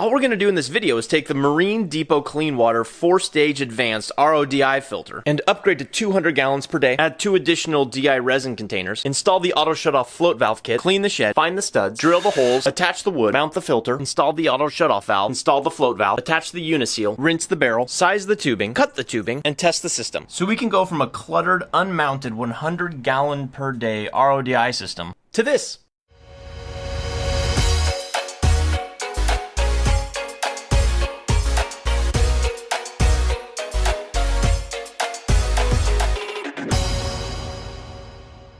All we're going to do in this video is take the Marine Depot Clean Water 4-stage advanced RODI filter and upgrade to 200 gallons per day, add 2 additional DI resin containers, install the auto shut-off float valve kit, clean the shed, find the studs, drill the holes, attach the wood, mount the filter, install the auto shut-off valve, install the float valve, attach the uniseal, rinse the barrel, size the tubing, cut the tubing, and test the system. So we can go from a cluttered, unmounted 100 gallon per day RODI system to this.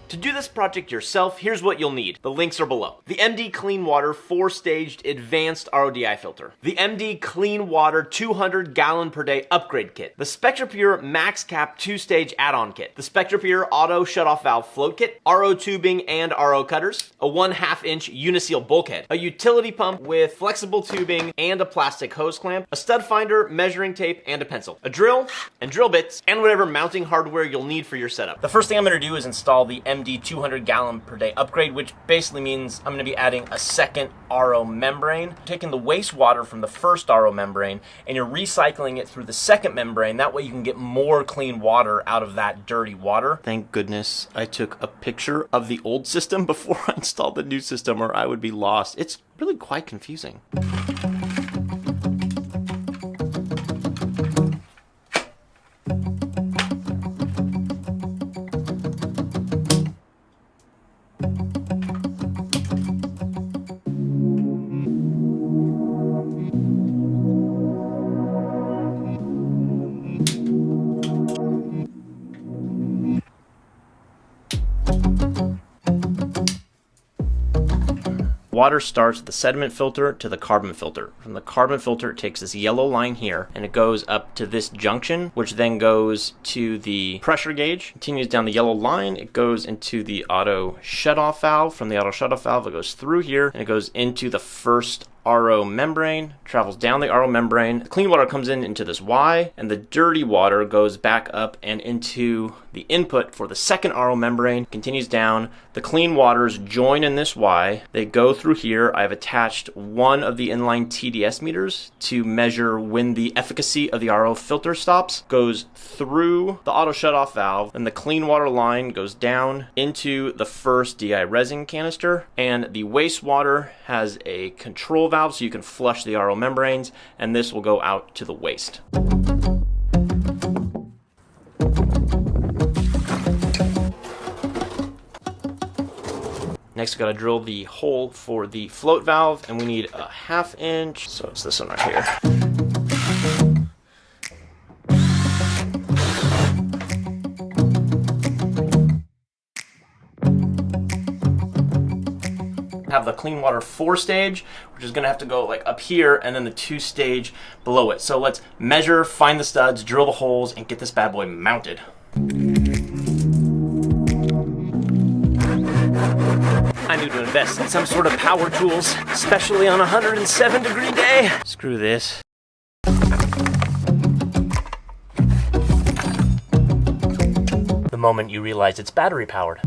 To do this project yourself, here's what you'll need. The links are below. The MD Clean Water 4-staged advanced RODI filter. The MD Clean Water 200 gallon per day upgrade kit. The SpectraPure Max Cap 2-stage add-on kit. The SpectraPure Auto Shutoff Valve float kit. RO tubing and RO cutters. A 1/2 inch uniseal bulkhead. A utility pump with flexible tubing and a plastic hose clamp. A stud finder, measuring tape, and a pencil. A drill and drill bits, and whatever mounting hardware you'll need for your setup. The first thing I'm going to do is install the MD 200 gallon per day upgrade, which basically means I'm going to be adding a second RO membrane, taking the wastewater from the first RO membrane and you're recycling it through the second membrane. That way you can get more clean water out of that dirty water. Thank goodness I took a picture of the old system before I installed the new system, or I would be lost. It's really quite confusing. Water starts at the sediment filter to the carbon filter. From the carbon filter, it takes this yellow line here and it goes up to this junction, which then goes to the pressure gauge, continues down the yellow line, it goes into the auto shutoff valve. From the auto shutoff valve, it goes through here and it goes into the first RO membrane, travels down the RO membrane. The clean water comes into this Y, and the dirty water goes back up and into the input for the second RO membrane, continues down. The clean waters join in this Y. They go through here. I've attached one of the inline TDS meters to measure when the efficacy of the RO filter stops. Goes through the auto shutoff valve, and the clean water line goes down into the first DI resin canister, and the wastewater has a control valve so you can flush the RO membranes, and this will go out to the waste. Next, we gotta drill the hole for the float valve, and we need a 1/2 inch, so it's this one right here. Have the clean water 4-stage, which is gonna have to go like up here, and then the 2-stage below it. So let's measure, find the studs, drill the holes, and get this bad boy mounted. I need to invest in some sort of power tools, especially on a 107-degree day. Screw this. The moment you realize it's battery powered.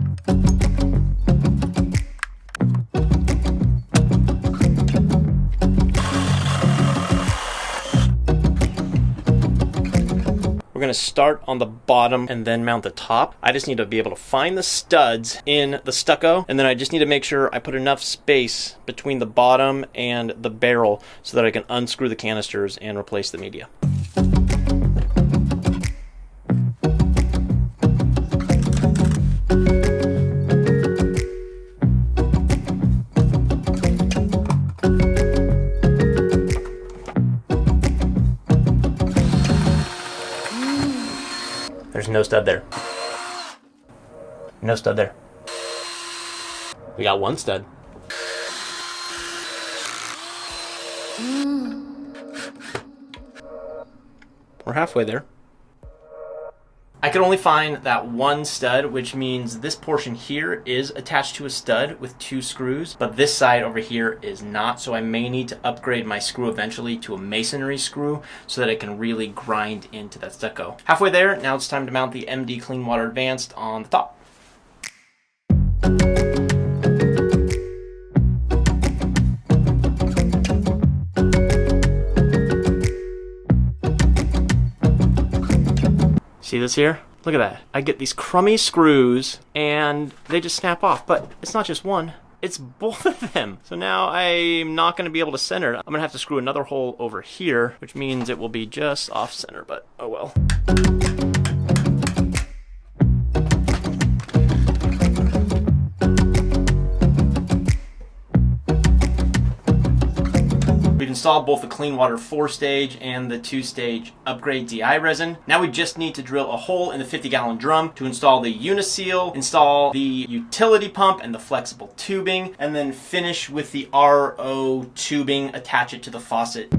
We're going to start on the bottom and then mount the top. I just need to be able to find the studs in the stucco, and then I just need to make sure I put enough space between the bottom and the barrel so that I can unscrew the canisters and replace the media. There's no stud there. No stud there. We got one stud. We're halfway there. I could only find that one stud, which means this portion here is attached to a stud with 2 screws, but this side over here is not, so I may need to upgrade my screw eventually to a masonry screw so that it can really grind into that stucco. Halfway there, now it's time to mount the MD Clean Water Advanced on the top. See this here? Look at that. I get these crummy screws and they just snap off, but it's not just one. It's both of them. So now I'm not gonna be able to center. I'm gonna have to screw another hole over here, which means it will be just off center, but oh well. We've installed both the clean water 4-stage and the 2-stage upgrade DI resin. Now we just need to drill a hole in the 50-gallon drum to install the uniseal, install the utility pump and the flexible tubing, and then finish with the RO tubing, attach it to the faucet.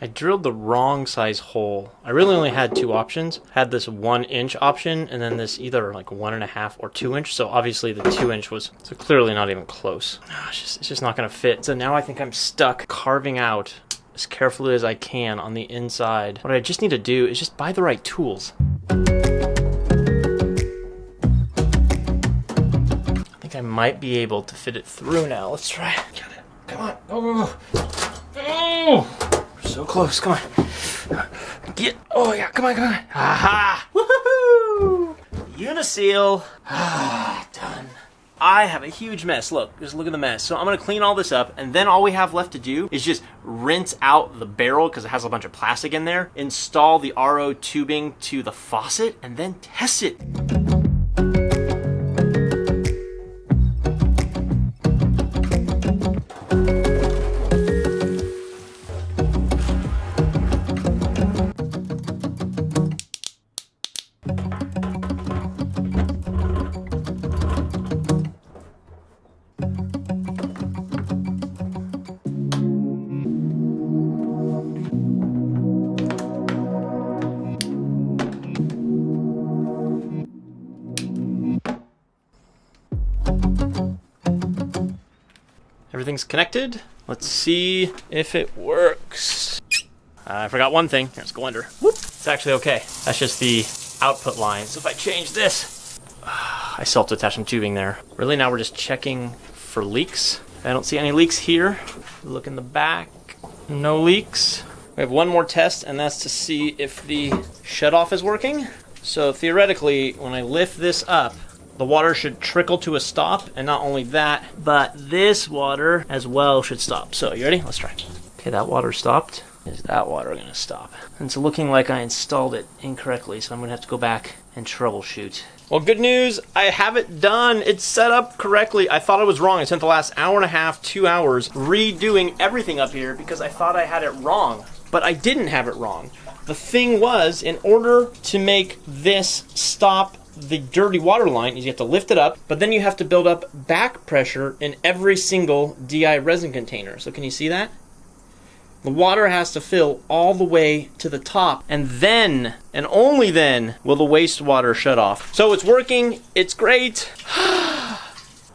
I drilled the wrong size hole. I really only had 2 options. I had this 1-inch option and then this either like 1.5 or 2-inch. So obviously the 2-inch was so clearly not even close. It's just not gonna fit. So now I think I'm stuck carving out as carefully as I can on the inside. What I just need to do is just buy the right tools. I think I might be able to fit it through now. Let's try. Got it. Come on. Oh. Oh. So close, come on. Get, oh yeah, come on, come on. Aha! Woohoo! Uniseal. Ah, done. I have a huge mess. Look, just look at the mess. So I'm gonna clean all this up, and then all we have left to do is just rinse out the barrel because it has a bunch of plastic in there, install the RO tubing to the faucet, and then test it. Everything's connected. Let's see if it works. I forgot one thing. Here, let's go under. Whoop. It's actually okay. That's just the output line. So if I change this, I still have to attach some tubing there. Really now we're just checking for leaks. I don't see any leaks here. Look in the back, no leaks. We have one more test, and that's to see if the shutoff is working. So theoretically, when I lift this up, the water should trickle to a stop, and not only that, but this water as well should stop. So, you ready? Let's try. Okay, that water stopped. Is that water gonna stop? And it's looking like I installed it incorrectly, so I'm gonna have to go back and troubleshoot. Well, good news, I have it done. It's set up correctly. I thought I was wrong. I spent the last hour and a half, 2 hours, redoing everything up here because I thought I had it wrong. But I didn't have it wrong. The thing was, in order to make this stop the dirty water line, is you have to lift it up, but then you have to build up back pressure in every single DI resin container. So can you see that? The water has to fill all the way to the top, and then, and only then, will the wastewater shut off. So it's working, it's great.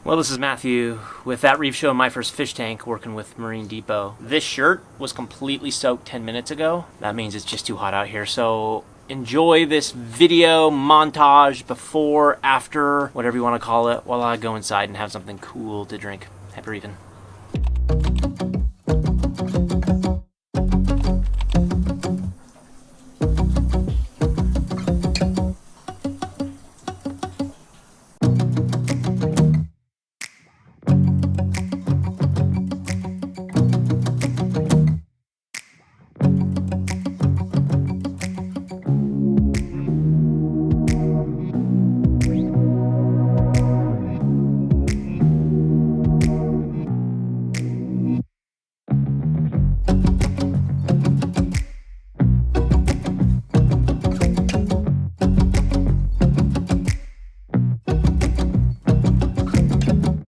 Well, this is Matthew with that Reefshow, My First Fish Tank, working with Marine Depot. This shirt was completely soaked 10 minutes ago. That means it's just too hot out here, so enjoy this video montage before, after, whatever you want to call it, while I go inside and have something cool to drink. Happy reefing.